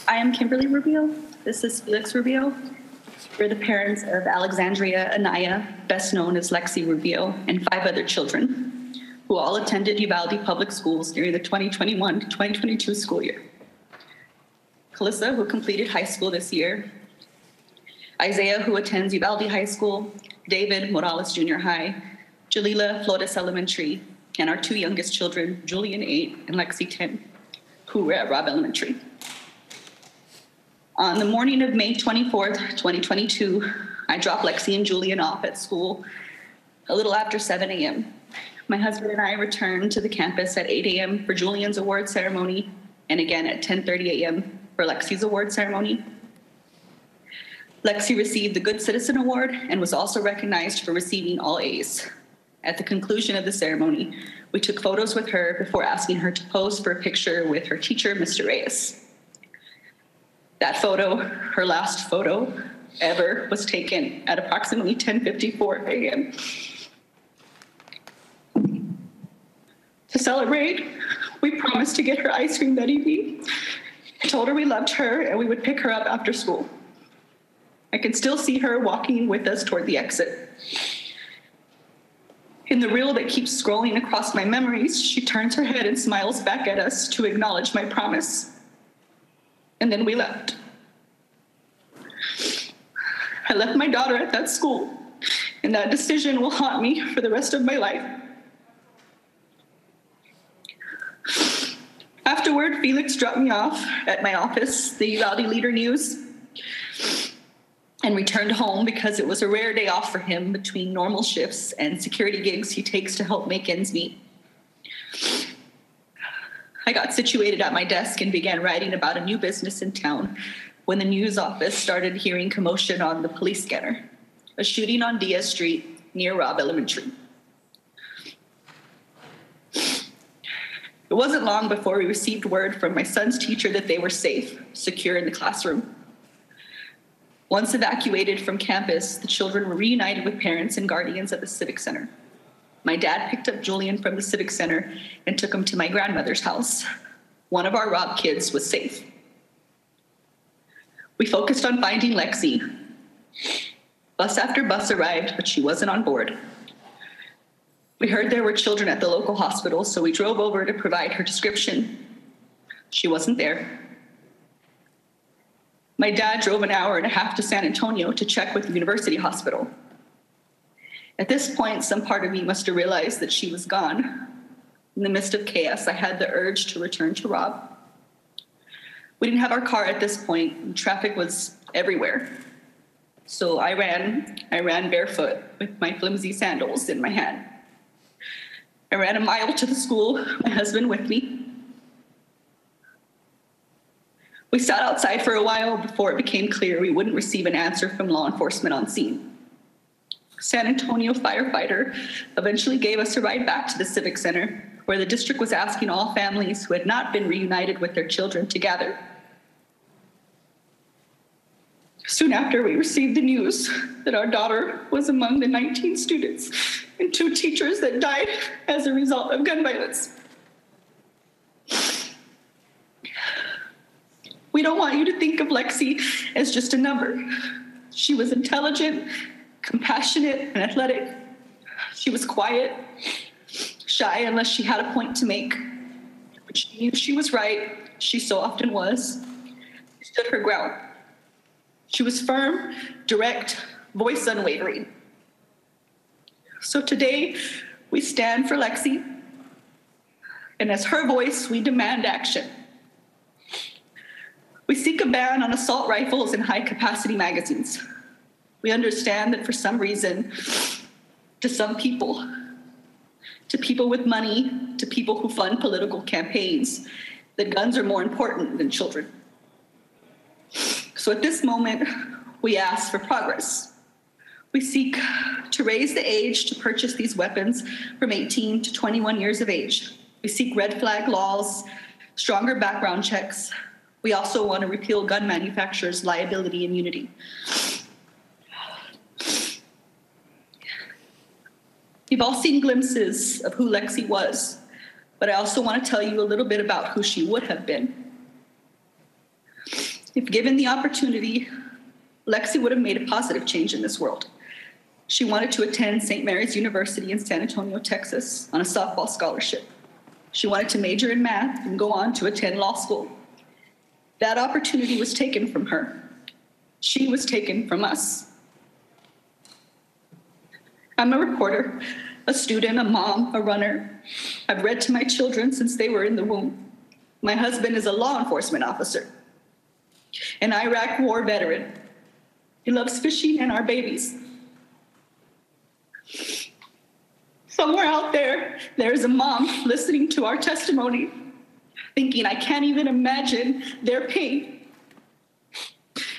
I am Kimberly Rubio. This is Felix Rubio. We're the parents of Alexandria Anaya, best known as Lexi Rubio, and 5 other children who all attended Uvalde Public Schools during the 2021 to 2022 school year. Calissa, who completed high school this year, Isaiah, who attends Uvalde High School, David, Morales Junior High, Jalila, Flores Elementary, and our 2 youngest children, Julian, 8, and Lexi, 10, who were at Robb Elementary. On the morning of May 24th, 2022, I dropped Lexi and Julian off at school a little after 7 a.m. My husband and I returned to the campus at 8 a.m. for Julian's award ceremony, and again at 10:30 a.m. for Lexi's award ceremony. Lexi received the Good Citizen Award and was also recognized for receiving all A's. At the conclusion of the ceremony, we took photos with her before asking her to pose for a picture with her teacher, Mr. Reyes. That photo, her last photo ever, was taken at approximately 10:54 a.m. To celebrate, we promised to get her ice cream that evening. I told her we loved her and we would pick her up after school. I can still see her walking with us toward the exit. In the reel that keeps scrolling across my memories, she turns her head and smiles back at us to acknowledge my promise. And then we left. I left my daughter at that school, and that decision will haunt me for the rest of my life. Afterward, Felix dropped me off at my office, the Uvalde Leader News, and returned home because it was a rare day off for him between normal shifts and security gigs he takes to help make ends meet. I got situated at my desk and began writing about a new business in town when the news office started hearing commotion on the police scanner, a shooting on Diaz Street near Robb Elementary. It wasn't long before we received word from my son's teacher that they were safe, secure in the classroom. Once evacuated from campus, the children were reunited with parents and guardians at the Civic Center. My dad picked up Julian from the Civic Center and took him to my grandmother's house. One of our Robb kids was safe. We focused on finding Lexi. Bus after bus arrived, but she wasn't on board. We heard there were children at the local hospital, so we drove over to provide her description. She wasn't there. My dad drove an hour and a half to San Antonio to check with the university hospital. At this point, some part of me must have realized that she was gone. In the midst of chaos, I had the urge to return to Robb. We didn't have our car at this point, and traffic was everywhere. So I ran barefoot with my flimsy sandals in my hand. I ran a mile to the school, my husband with me. We sat outside for a while before it became clear we wouldn't receive an answer from law enforcement on scene. San Antonio firefighter eventually gave us a ride back to the Civic Center, where the district was asking all families who had not been reunited with their children to gather. Soon after, we received the news that our daughter was among the 19 students and 2 teachers that died as a result of gun violence. We don't want you to think of Lexi as just a number. She was intelligent, compassionate, and athletic. She was quiet, shy unless she had a point to make. When she knew she was right, she so often was. She stood her ground. She was firm, direct, voice unwavering. So today, we stand for Lexi, and as her voice, we demand action. We seek a ban on assault rifles and high-capacity magazines. We understand that for some reason, to some people, to people with money, to people who fund political campaigns, that guns are more important than children. So at this moment, we ask for progress. We seek to raise the age to purchase these weapons from 18 to 21 years of age. We seek red flag laws, stronger background checks. We also want to repeal gun manufacturers' liability immunity. You've all seen glimpses of who Lexi was, but I also want to tell you a little bit about who she would have been. If given the opportunity, Lexi would have made a positive change in this world. She wanted to attend St. Mary's University in San Antonio, Texas, on a softball scholarship. She wanted to major in math and go on to attend law school. That opportunity was taken from her. She was taken from us. I'm a reporter, a student, a mom, a runner. I've read to my children since they were in the womb. My husband is a law enforcement officer, an Iraq war veteran. He loves fishing and our babies. Somewhere out there, there's a mom listening to our testimony, thinking, I can't even imagine their pain,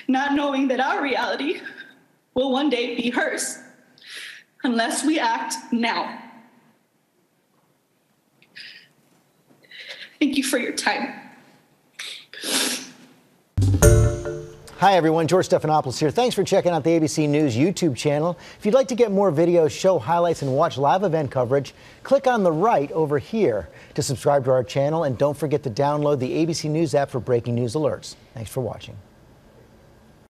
not knowing that our reality will one day be hers, unless we act now. Thank you for your time. Hi everyone, George Stephanopoulos here. Thanks for checking out the ABC News YouTube channel. If you'd like to get more videos, show highlights, and watch live event coverage, click on the right over here to subscribe to our channel, and don't forget to download the ABC News app for breaking news alerts. Thanks for watching.